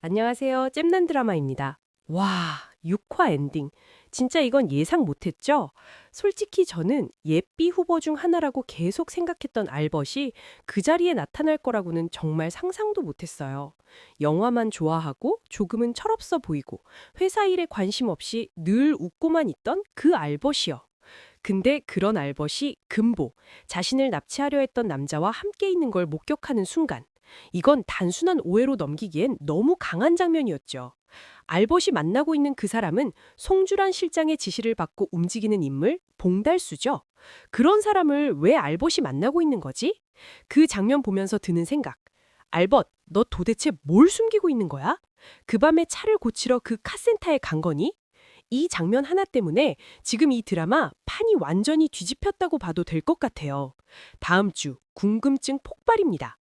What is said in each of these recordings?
안녕하세요. 잼난 드라마입니다. 와, 6화 엔딩. 진짜 이건 예상 못했죠? 솔직히 저는 예비 후보 중 하나라고 계속 생각했던 알벗이 그 자리에 나타날 거라고는 정말 상상도 못했어요. 영화만 좋아하고 조금은 철없어 보이고 회사 일에 관심 없이 늘 웃고만 있던 그 알벗이요. 근데 그런 알벗이 금보, 자신을 납치하려 했던 남자와 함께 있는 걸 목격하는 순간, 이건 단순한 오해로 넘기기엔 너무 강한 장면이었죠. 알벗이 만나고 있는 그 사람은 송주란 실장의 지시를 받고 움직이는 인물, 봉달수죠. 그런 사람을 왜 알벗이 만나고 있는 거지? 그 장면 보면서 드는 생각. 알벗, 너 도대체 뭘 숨기고 있는 거야? 그 밤에 차를 고치러 그 카센터에 간 거니? 이 장면 하나 때문에 지금 이 드라마 판이 완전히 뒤집혔다고 봐도 될 것 같아요. 다음 주 궁금증 폭발입니다.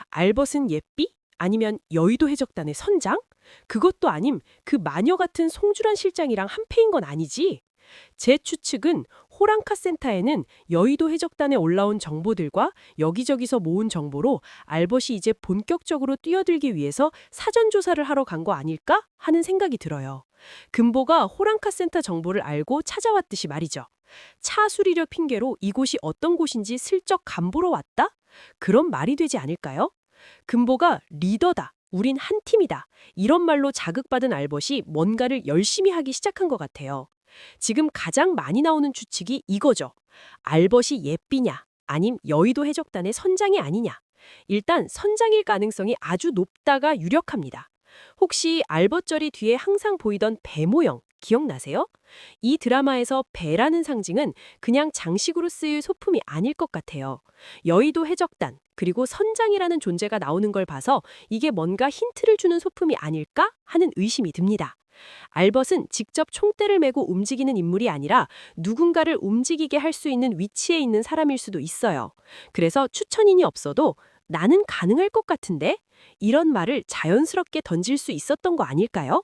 알벗은 예삐? 아니면 여의도 해적단의 선장? 그것도 아님 그 마녀 같은 송주란 실장이랑 한패인 건 아니지? 제 추측은 호랑카 센터에는 여의도 해적단에 올라온 정보들과 여기저기서 모은 정보로 알벗이 이제 본격적으로 뛰어들기 위해서 사전 조사를 하러 간 거 아닐까 하는 생각이 들어요. 금보가 호랑카 센터 정보를 알고 찾아왔듯이 말이죠. 차 수리력 핑계로 이곳이 어떤 곳인지 슬쩍 간보러 왔다? 그런 말이 되지 않을까요? 금보가 리더다. 우린 한 팀이다. 이런 말로 자극받은 알벗이 뭔가를 열심히 하기 시작한 것 같아요. 지금 가장 많이 나오는 추측이 이거죠. 알벗이 예삐냐, 아님 여의도 해적단의 선장이 아니냐. 일단 선장일 가능성이 아주 높다가 유력합니다. 혹시 알벗절이 뒤에 항상 보이던 배 모형 기억나세요? 이 드라마에서 배라는 상징은 그냥 장식으로 쓰일 소품이 아닐 것 같아요. 여의도 해적단, 그리고 선장이라는 존재가 나오는 걸 봐서 이게 뭔가 힌트를 주는 소품이 아닐까 하는 의심이 듭니다. 알벗은 직접 총대를 메고 움직이는 인물이 아니라 누군가를 움직이게 할 수 있는 위치에 있는 사람일 수도 있어요. 그래서 추천인이 없어도 나는 가능할 것 같은데? 이런 말을 자연스럽게 던질 수 있었던 거 아닐까요?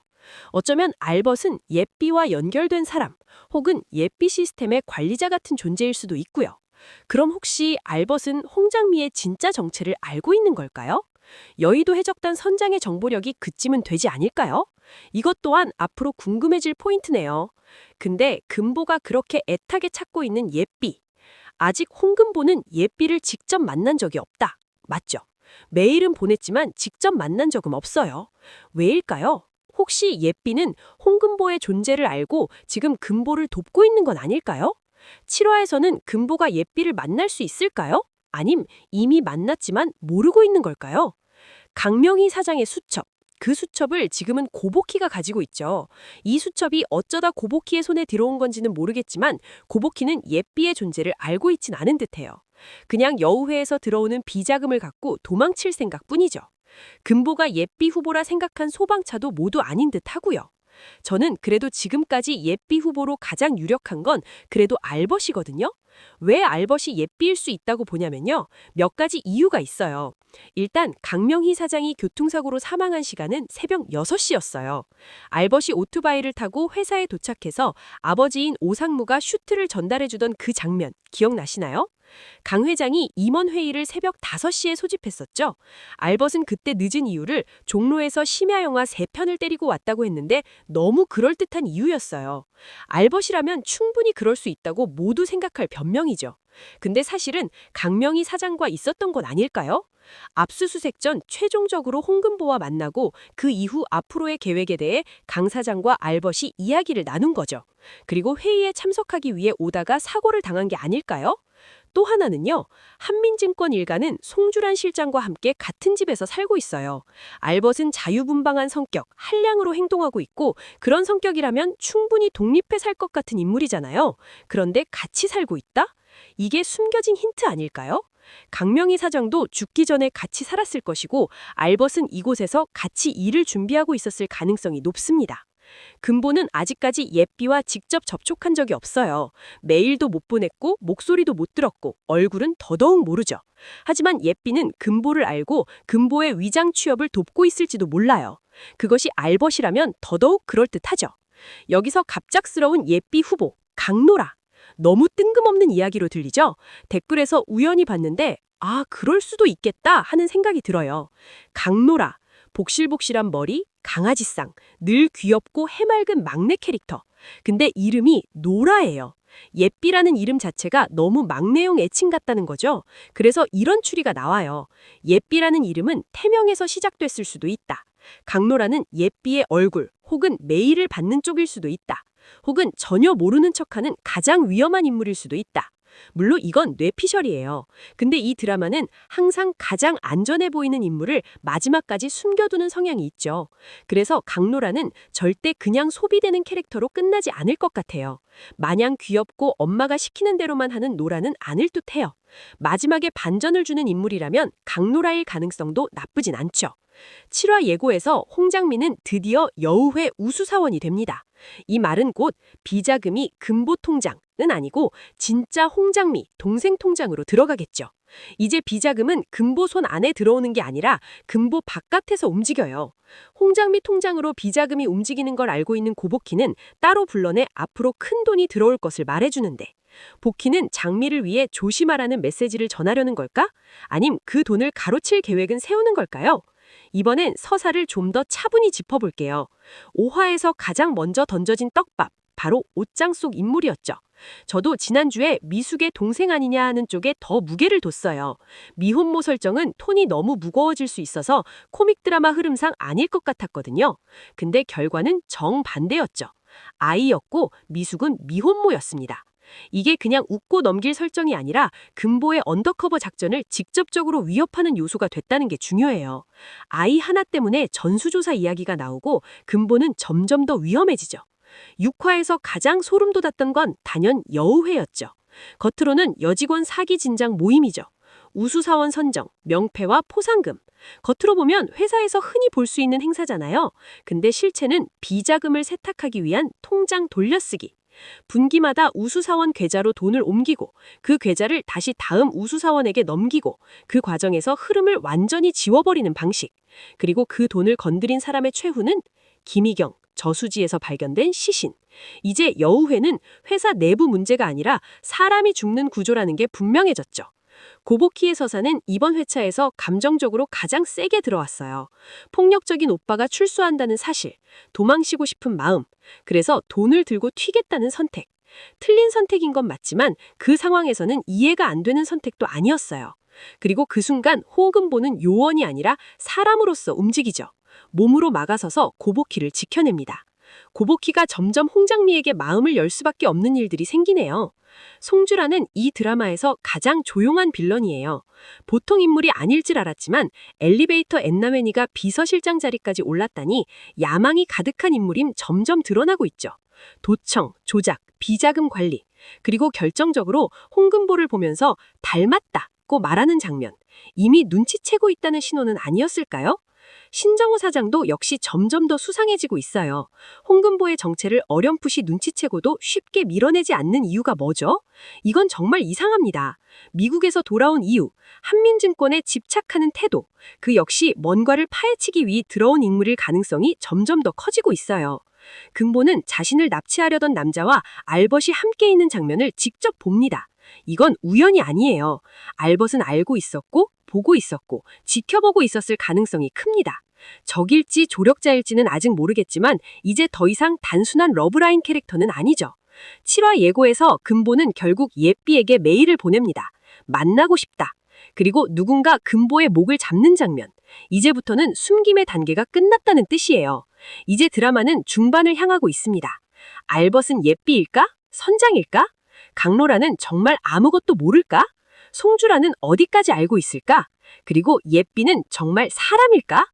어쩌면 알벗은 예삐와 연결된 사람, 혹은 예삐 시스템의 관리자 같은 존재일 수도 있고요. 그럼 혹시 알벗은 홍장미의 진짜 정체를 알고 있는 걸까요? 여의도 해적단 선장의 정보력이 그쯤은 되지 않을까요? 이것 또한 앞으로 궁금해질 포인트네요. 근데 금보가 그렇게 애타게 찾고 있는 예삐. 아직 홍금보는 예삐를 직접 만난 적이 없다. 맞죠? 메일은 보냈지만 직접 만난 적은 없어요. 왜일까요? 혹시 예삐는 홍금보의 존재를 알고 지금 금보를 돕고 있는 건 아닐까요? 7화에서는 금보가 예삐를 만날 수 있을까요? 아님 이미 만났지만 모르고 있는 걸까요? 강명희 사장의 수첩. 그 수첩을 지금은 고복희가 가지고 있죠. 이 수첩이 어쩌다 고복희의 손에 들어온 건지는 모르겠지만 고복희는 예삐의 존재를 알고 있진 않은 듯해요. 그냥 여우회에서 들어오는 비자금을 갖고 도망칠 생각뿐이죠. 금보가 예삐 후보라 생각한 소방차도 모두 아닌 듯하고요. 저는 그래도 지금까지 예삐 후보로 가장 유력한 건 그래도 알벗이거든요. 왜 알벗이 예삐일 수 있다고 보냐면요. 몇 가지 이유가 있어요. 일단 강명희 사장이 교통사고로 사망한 시간은 새벽 6시였어요. 알벗이 오토바이를 타고 회사에 도착해서 아버지인 오상무가 슈트를 전달해주던 그 장면 기억나시나요? 강 회장이 임원 회의를 새벽 5시에 소집했었죠. 알벗은 그때 늦은 이유를 종로에서 심야 영화 3편을 때리고 왔다고 했는데 너무 그럴듯한 이유였어요. 알벗이라면 충분히 그럴 수 있다고 모두 생각할 변명이죠. 근데 사실은 강명희 사장과 있었던 건 아닐까요? 압수수색 전 최종적으로 홍금보와 만나고 그 이후 앞으로의 계획에 대해 강 사장과 알벗이 이야기를 나눈 거죠. 그리고 회의에 참석하기 위해 오다가 사고를 당한 게 아닐까요? 또 하나는요. 한민증권 일가는 송주란 실장과 함께 같은 집에서 살고 있어요. 알벗은 자유분방한 성격, 한량으로 행동하고 있고 그런 성격이라면 충분히 독립해 살 것 같은 인물이잖아요. 그런데 같이 살고 있다? 이게 숨겨진 힌트 아닐까요? 강명희 사장도 죽기 전에 같이 살았을 것이고 알벗은 이곳에서 같이 일을 준비하고 있었을 가능성이 높습니다. 금보는 아직까지 예삐와 직접 접촉한 적이 없어요. 메일도 못 보냈고 목소리도 못 들었고 얼굴은 더더욱 모르죠. 하지만 예삐는 금보를 알고 금보의 위장 취업을 돕고 있을지도 몰라요. 그것이 알벗이라면 더더욱 그럴듯하죠. 여기서 갑작스러운 예삐 후보, 강노라. 너무 뜬금없는 이야기로 들리죠? 댓글에서 우연히 봤는데 그럴 수도 있겠다 하는 생각이 들어요. 강노라. 복실복실한 머리, 강아지상, 늘 귀엽고 해맑은 막내 캐릭터. 근데 이름이 노라예요. 예삐라는 이름 자체가 너무 막내용 애칭 같다는 거죠. 그래서 이런 추리가 나와요. 예삐라는 이름은 태명에서 시작됐을 수도 있다. 강노라는 예삐의 얼굴 혹은 메일을 받는 쪽일 수도 있다. 혹은 전혀 모르는 척하는 가장 위험한 인물일 수도 있다. 물론 이건 뇌피셜이에요. 근데 이 드라마는 항상 가장 안전해 보이는 인물을 마지막까지 숨겨두는 성향이 있죠. 그래서 강노라는 절대 그냥 소비되는 캐릭터로 끝나지 않을 것 같아요. 마냥 귀엽고 엄마가 시키는 대로만 하는 노라는 아닐 듯해요. 마지막에 반전을 주는 인물이라면 강노라일 가능성도 나쁘진 않죠. 7화 예고에서 홍장미는 드디어 여우회 우수사원이 됩니다. 이 말은 곧 비자금이 금보 통장은 아니고 진짜 홍장미 동생 통장으로 들어가겠죠. 이제 비자금은 금보 손 안에 들어오는 게 아니라 금보 바깥에서 움직여요. 홍장미 통장으로 비자금이 움직이는 걸 알고 있는 고복희는 따로 불러내 앞으로 큰 돈이 들어올 것을 말해주는데 복희는 장미를 위해 조심하라는 메시지를 전하려는 걸까? 아님 그 돈을 가로챌 계획은 세우는 걸까요? 이번엔 서사를 좀 더 차분히 짚어볼게요. 5화에서 가장 먼저 던져진 떡밥, 바로 옷장 속 인물이었죠. 저도 지난주에 미숙의 동생 아니냐 하는 쪽에 더 무게를 뒀어요. 미혼모 설정은 톤이 너무 무거워질 수 있어서 코믹 드라마 흐름상 아닐 것 같았거든요. 근데 결과는 정반대였죠. 아이였고 미숙은 미혼모였습니다. 이게 그냥 웃고 넘길 설정이 아니라 금보의 언더커버 작전을 직접적으로 위협하는 요소가 됐다는 게 중요해요. 아이 하나 때문에 전수조사 이야기가 나오고 금보는 점점 더 위험해지죠. 6화에서 가장 소름 돋았던 건 단연 여우회였죠. 겉으로는 여직원 사기 진작 모임이죠. 우수사원 선정, 명패와 포상금. 겉으로 보면 회사에서 흔히 볼 수 있는 행사잖아요. 근데 실체는 비자금을 세탁하기 위한 통장 돌려쓰기. 분기마다 우수사원 계좌로 돈을 옮기고 그 계좌를 다시 다음 우수사원에게 넘기고 그 과정에서 흐름을 완전히 지워버리는 방식. 그리고 그 돈을 건드린 사람의 최후는 김희경, 저수지에서 발견된 시신. 이제 여우회는 회사 내부 문제가 아니라 사람이 죽는 구조라는 게 분명해졌죠. 고복희의 서사는 이번 회차에서 감정적으로 가장 세게 들어왔어요. 폭력적인 오빠가 출소한다는 사실, 도망치고 싶은 마음, 그래서 돈을 들고 튀겠다는 선택. 틀린 선택인 건 맞지만 그 상황에서는 이해가 안 되는 선택도 아니었어요. 그리고 그 순간 호금보는 요원이 아니라 사람으로서 움직이죠. 몸으로 막아서서 고복희를 지켜냅니다. 고복희가 점점 홍장미에게 마음을 열 수밖에 없는 일들이 생기네요. 송주라는 이 드라마에서 가장 조용한 빌런이에요. 보통 인물이 아닐 줄 알았지만 엘리베이터 엔나웨니가 비서실장 자리까지 올랐다니 야망이 가득한 인물임 점점 드러나고 있죠. 도청, 조작, 비자금 관리, 그리고 결정적으로 홍금보를 보면서 닮았다고 말하는 장면. 이미 눈치채고 있다는 신호는 아니었을까요? 신정호 사장도 역시 점점 더 수상해지고 있어요. 홍금보의 정체를 어렴풋이 눈치채고도 쉽게 밀어내지 않는 이유가 뭐죠? 이건 정말 이상합니다. 미국에서 돌아온 이유, 한민증권에 집착하는 태도, 그 역시 뭔가를 파헤치기 위해 들어온 인물일 가능성이 점점 더 커지고 있어요. 금보는 자신을 납치하려던 남자와 알벗이 함께 있는 장면을 직접 봅니다. 이건 우연이 아니에요. 알벗은 알고 있었고, 보고 있었고, 지켜보고 있었을 가능성이 큽니다. 적일지 조력자일지는 아직 모르겠지만 이제 더 이상 단순한 러브라인 캐릭터는 아니죠. 7화 예고에서 금보는 결국 예삐에게 메일을 보냅니다. 만나고 싶다. 그리고 누군가 금보의 목을 잡는 장면. 이제부터는 숨김의 단계가 끝났다는 뜻이에요. 이제 드라마는 중반을 향하고 있습니다. 알벗은 예삐일까? 선장일까? 강로라는 정말 아무것도 모를까? 송주라는 어디까지 알고 있을까? 그리고 예삐는 정말 사람일까?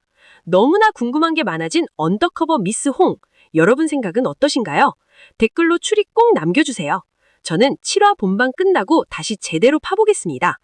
너무나 궁금한 게 많아진 언더커버 미스 홍. 여러분 생각은 어떠신가요? 댓글로 추리 꼭 남겨주세요. 저는 7화 본방 끝나고 다시 제대로 파보겠습니다.